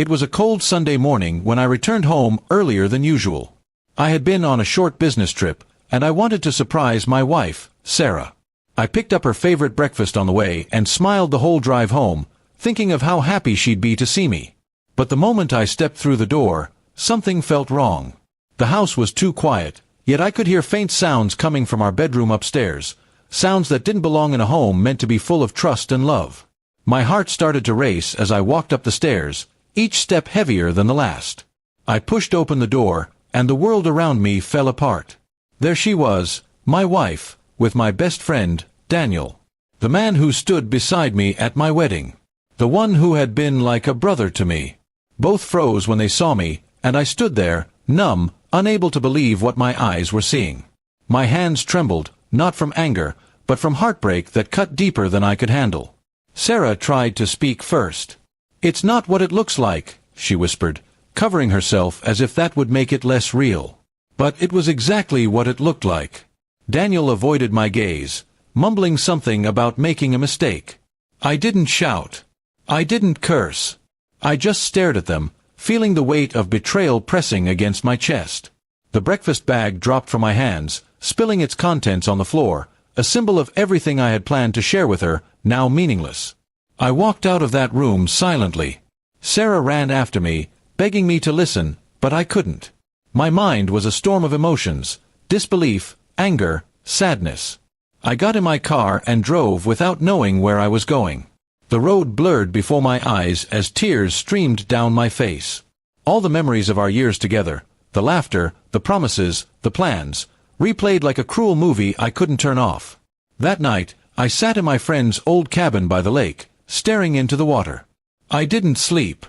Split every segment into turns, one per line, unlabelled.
It was a cold Sunday morning when I returned home earlier than usual. I had been on a short business trip, and I wanted to surprise my wife, Sarah. I picked up her favorite breakfast on the way and smiled the whole drive home, thinking of how happy she'd be to see me. But the moment I stepped through the door, something felt wrong. The house was too quiet, yet I could hear faint sounds coming from our bedroom upstairs, sounds that didn't belong in a home meant to be full of trust and love. My heart started to race as I walked up the stairs, each step heavier than the last. I pushed open the door, and the world around me fell apart. There she was, my wife, with my best friend, Daniel. The man who stood beside me at my wedding. The one who had been like a brother to me. Both froze when they saw me, and I stood there, numb, unable to believe what my eyes were seeing. My hands trembled, not from anger, but from heartbreak that cut deeper than I could handle. Sarah tried to speak first. "It's not what it looks like," she whispered, covering herself as if that would make it less real. But it was exactly what it looked like. Daniel avoided my gaze, mumbling something about making a mistake. I didn't shout. I didn't curse. I just stared at them, feeling the weight of betrayal pressing against my chest. The breakfast bag dropped from my hands, spilling its contents on the floor, a symbol of everything I had planned to share with her, now meaningless. I walked out of that room silently. Sarah ran after me, begging me to listen, but I couldn't. My mind was a storm of emotions, disbelief, anger, sadness. I got in my car and drove without knowing where I was going. The road blurred before my eyes as tears streamed down my face. All the memories of our years together, the laughter, the promises, the plans, replayed like a cruel movie I couldn't turn off. That night, I sat in my friend's old cabin by the lake, staring into the water. I didn't sleep.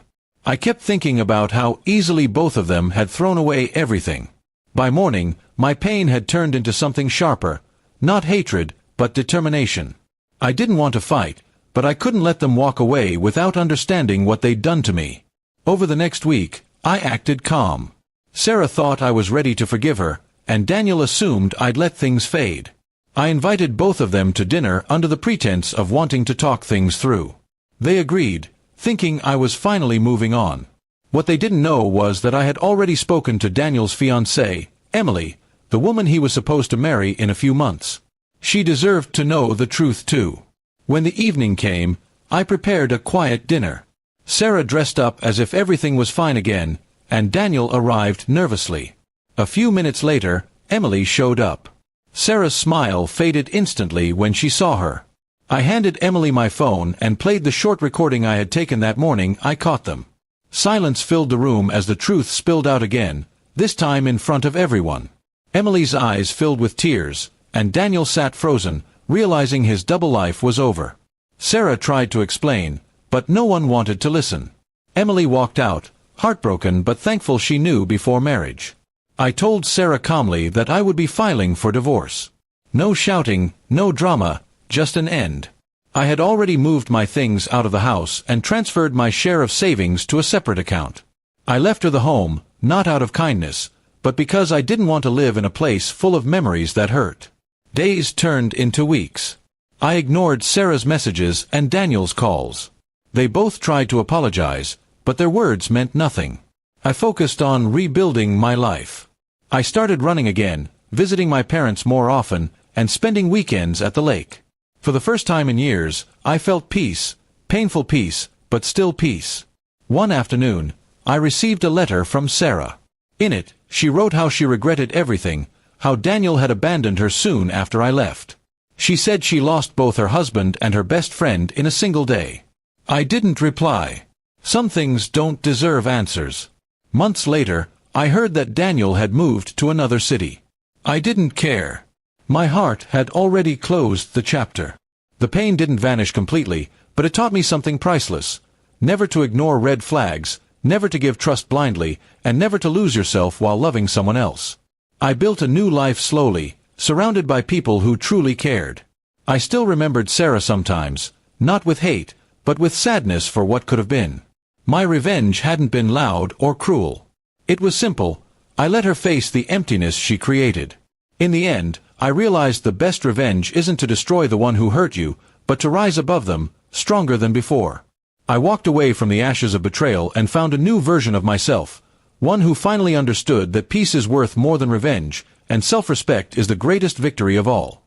I kept thinking about how easily both of them had thrown away everything. By morning, my pain had turned into something sharper, not hatred, but determination. I didn't want to fight, but I couldn't let them walk away without understanding what they'd done to me. Over the next week, I acted calm. Sarah thought I was ready to forgive her, and Daniel assumed I'd let things fade. I invited both of them to dinner under the pretense of wanting to talk things through. They agreed, thinking I was finally moving on. What they didn't know was that I had already spoken to Daniel's fiancée, Emily, the woman he was supposed to marry in a few months. She deserved to know the truth too. When the evening came, I prepared a quiet dinner. Sarah dressed up as if everything was fine again, and Daniel arrived nervously. A few minutes later, Emily showed up. Sarah's smile faded instantly when she saw her. I handed Emily my phone and played the short recording I had taken that morning. I caught them. Silence filled the room as the truth spilled out again, this time in front of everyone. Emily's eyes filled with tears, and Daniel sat frozen, realizing his double life was over. Sarah tried to explain, but no one wanted to listen. Emily walked out, heartbroken but thankful she knew before marriage. I told Sarah calmly that I would be filing for divorce. No shouting, no drama, just an end. I had already moved my things out of the house and transferred my share of savings to a separate account. I left her the home, not out of kindness, but because I didn't want to live in a place full of memories that hurt. Days turned into weeks. I ignored Sarah's messages and Daniel's calls. They both tried to apologize, but their words meant nothing. I focused on rebuilding my life. I started running again, visiting my parents more often, and spending weekends at the lake. For the first time in years, I felt peace, painful peace, but still peace. One afternoon, I received a letter from Sarah. In it, she wrote how she regretted everything, how Daniel had abandoned her soon after I left. She said she lost both her husband and her best friend in a single day. I didn't reply. Some things don't deserve answers. Months later, I heard that Daniel had moved to another city. I didn't care. My heart had already closed the chapter. The pain didn't vanish completely, but it taught me something priceless. Never to ignore red flags, never to give trust blindly, and never to lose yourself while loving someone else. I built a new life slowly, surrounded by people who truly cared. I still remembered Sarah sometimes, not with hate, but with sadness for what could have been. My revenge hadn't been loud or cruel. It was simple. I let her face the emptiness she created. In the end, I realized the best revenge isn't to destroy the one who hurt you, but to rise above them, stronger than before. I walked away from the ashes of betrayal and found a new version of myself, one who finally understood that peace is worth more than revenge, and self-respect is the greatest victory of all.